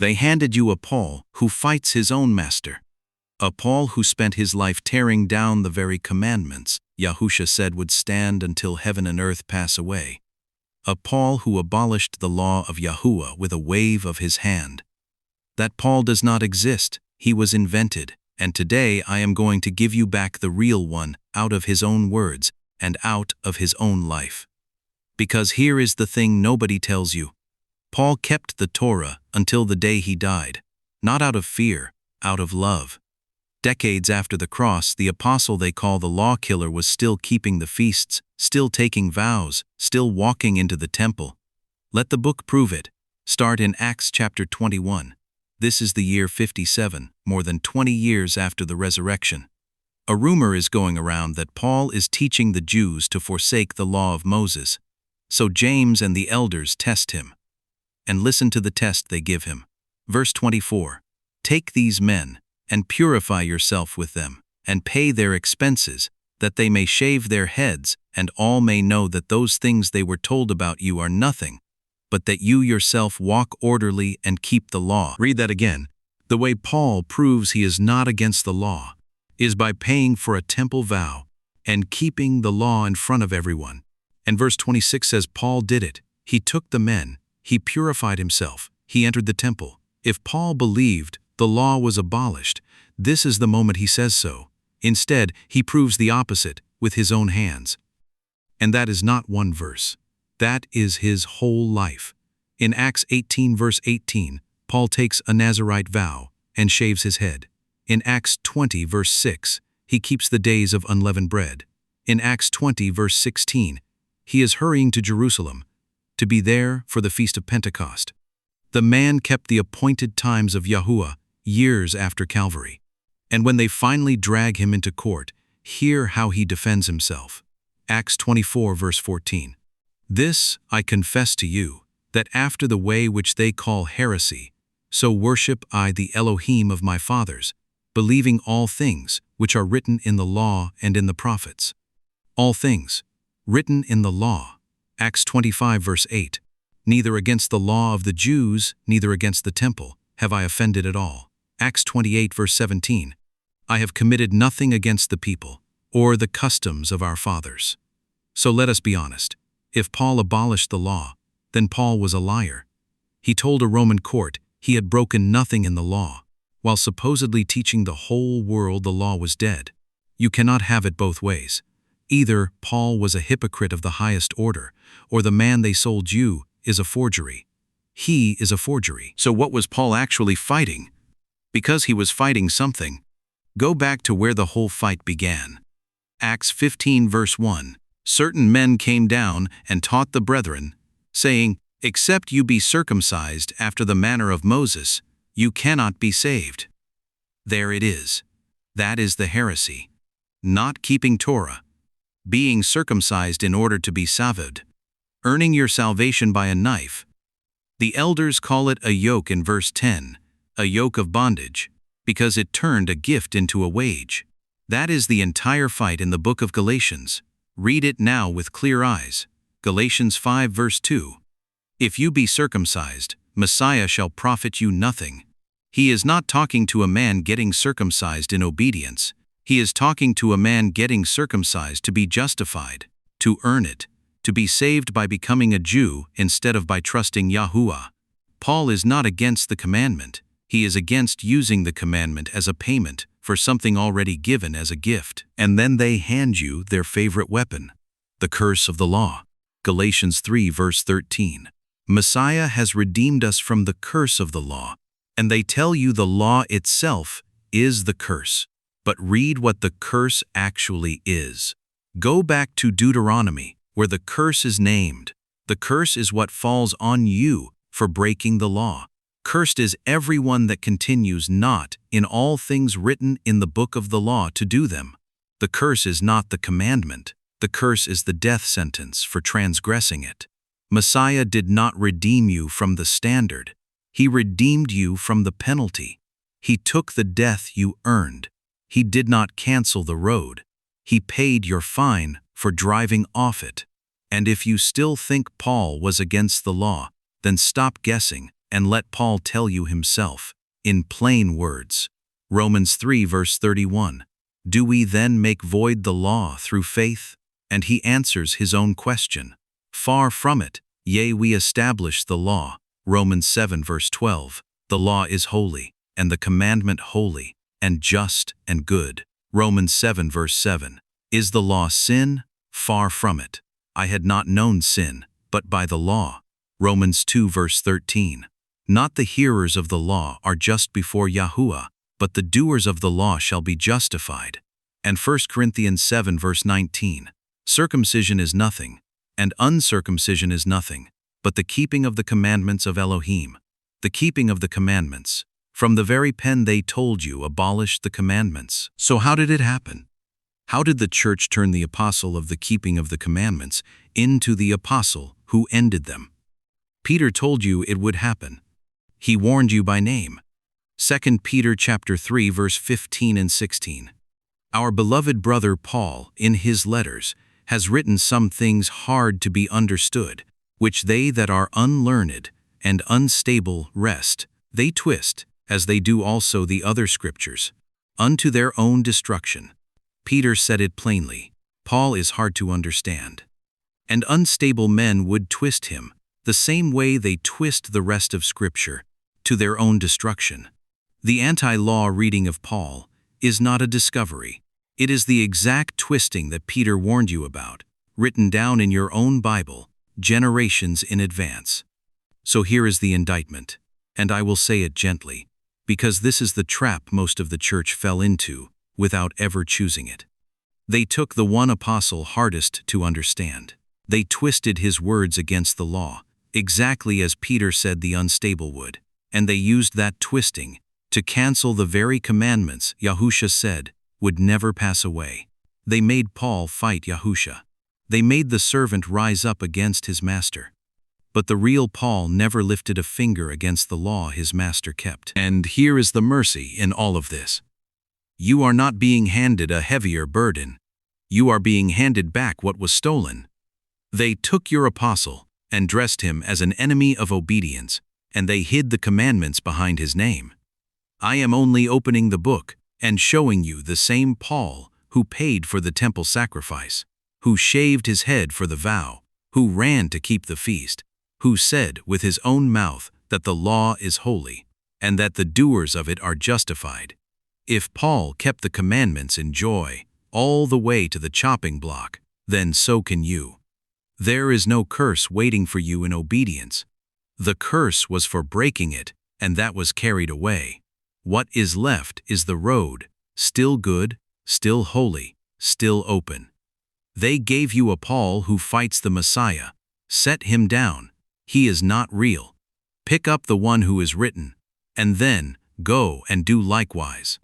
They handed you a Paul who fights his own master. A Paul who spent his life tearing down the very commandments Yahusha said would stand until heaven and earth pass away. A Paul who abolished the law of Yahuah with a wave of his hand. That Paul does not exist, he was invented, and today I am going to give you back the real one out of his own words and out of his own life. Because here is the thing nobody tells you. Paul kept the Torah until the day he died, not out of fear, out of love. Decades after the cross, the apostle they call the law killer was still keeping the feasts, still taking vows, still walking into the temple. Let the book prove it. Start in Acts chapter 21. This is the year 57, more than 20 years after the resurrection. A rumor is going around that Paul is teaching the Jews to forsake the law of Moses. So James and the elders test him. And listen to the test they give him. Verse 24. Take these men, and purify yourself with them, and pay their expenses, that they may shave their heads, and all may know that those things they were told about you are nothing, but that you yourself walk orderly and keep the law. Read that again. The way Paul proves he is not against the law is by paying for a temple vow and keeping the law in front of everyone. And verse 26 says Paul did it. He took the men, he purified himself, he entered the temple. If Paul believed the law was abolished, this is the moment he says so. Instead, he proves the opposite with his own hands. And that is not one verse. That is his whole life. In Acts 18 verse 18, Paul takes a Nazirite vow and shaves his head. In Acts 20 verse 6, he keeps the days of unleavened bread. In Acts 20 verse 16, he is hurrying to Jerusalem to be there for the Feast of Pentecost. The man kept the appointed times of Yahuah years after Calvary. And when they finally drag him into court, hear how he defends himself. Acts 24 verse 14. This I confess to you, that after the way which they call heresy, so worship I the Elohim of my fathers, believing all things which are written in the law and in the prophets. All things, written in the law. Acts 25 verse 8. Neither against the law of the Jews, neither against the temple, have I offended at all. Acts 28 verse 17. I have committed nothing against the people, or the customs of our fathers. So let us be honest. If Paul abolished the law, then Paul was a liar. He told a Roman court he had broken nothing in the law, while supposedly teaching the whole world the law was dead. You cannot have it both ways. Either Paul was a hypocrite of the highest order, or the man they sold you is a forgery. He is a forgery. So what was Paul actually fighting? Because he was fighting something. Go back to where the whole fight began. Acts 15 verse 1. Certain men came down and taught the brethren, saying, Except you be circumcised after the manner of Moses, you cannot be saved. There it is. That is the heresy. Not keeping Torah. Being circumcised in order to be saved. Earning your salvation by a knife. The elders call it a yoke in verse 10, a yoke of bondage, because it turned a gift into a wage. That is the entire fight in the book of Galatians. Read it now with clear eyes. Galatians 5 verse 2. If you be circumcised, Messiah shall profit you nothing. He is not talking to a man getting circumcised in obedience. He is talking to a man getting circumcised to be justified, to earn it, to be saved by becoming a Jew instead of by trusting Yahuah. Paul is not against the commandment. He is against using the commandment as a payment for something already given as a gift. And then they hand you their favorite weapon, the curse of the law. Galatians 3 verse 13. Messiah has redeemed us from the curse of the law, and they tell you the law itself is the curse. But read what the curse actually is. Go back to Deuteronomy, where the curse is named. The curse is what falls on you for breaking the law. Cursed is everyone that continues not in all things written in the book of the law to do them. The curse is not the commandment. The curse is the death sentence for transgressing it. Messiah did not redeem you from the standard. He redeemed you from the penalty. He took the death you earned. He did not cancel the road. He paid your fine for driving off it. And if you still think Paul was against the law, then stop guessing and let Paul tell you himself, in plain words. Romans 3 verse 31. Do we then make void the law through faith? And he answers his own question. Far from it, yea, we establish the law. Romans 7 verse 12. The law is holy, and the commandment holy, and just and good. Romans 7 verse 7. Is the law sin? Far from it. I had not known sin, but by the law. Romans 2 verse 13. Not the hearers of the law are just before Yahuah, but the doers of the law shall be justified. And 1 Corinthians 7 verse 19. Circumcision is nothing, and uncircumcision is nothing, but the keeping of the commandments of Elohim. The keeping of the commandments. From the very pen they told you abolished the commandments. So how did it happen? How did the church turn the apostle of the keeping of the commandments into the apostle who ended them? Peter told you it would happen. He warned you by name. 2 Peter chapter 3 verse 15 and 16. Our beloved brother Paul, in his letters, has written some things hard to be understood, which they that are unlearned and unstable wrest, they twist, as they do also the other scriptures, unto their own destruction. Peter said it plainly. Paul is hard to understand. And unstable men would twist him, the same way they twist the rest of Scripture, to their own destruction. The anti-law reading of Paul is not a discovery. It is the exact twisting that Peter warned you about, written down in your own Bible, generations in advance. So here is the indictment, and I will say it gently, because this is the trap most of the church fell into, without ever choosing it. They took the one apostle hardest to understand. They twisted his words against the law, exactly as Peter said the unstable would, and they used that twisting to cancel the very commandments Yahusha said would never pass away. They made Paul fight Yahusha. They made the servant rise up against his master. But the real Paul never lifted a finger against the law his master kept. And here is the mercy in all of this. You are not being handed a heavier burden. You are being handed back what was stolen. They took your apostle and dressed him as an enemy of obedience, and they hid the commandments behind his name. I am only opening the book and showing you the same Paul who paid for the temple sacrifice, who shaved his head for the vow, who ran to keep the feast, who said with his own mouth that the law is holy, and that the doers of it are justified. If Paul kept the commandments in joy, all the way to the chopping block, then so can you. There is no curse waiting for you in obedience. The curse was for breaking it, and that was carried away. What is left is the road, still good, still holy, still open. They gave you a Paul who fights the Messiah. Set him down. He is not real. Pick up the one who is written, and then go and do likewise.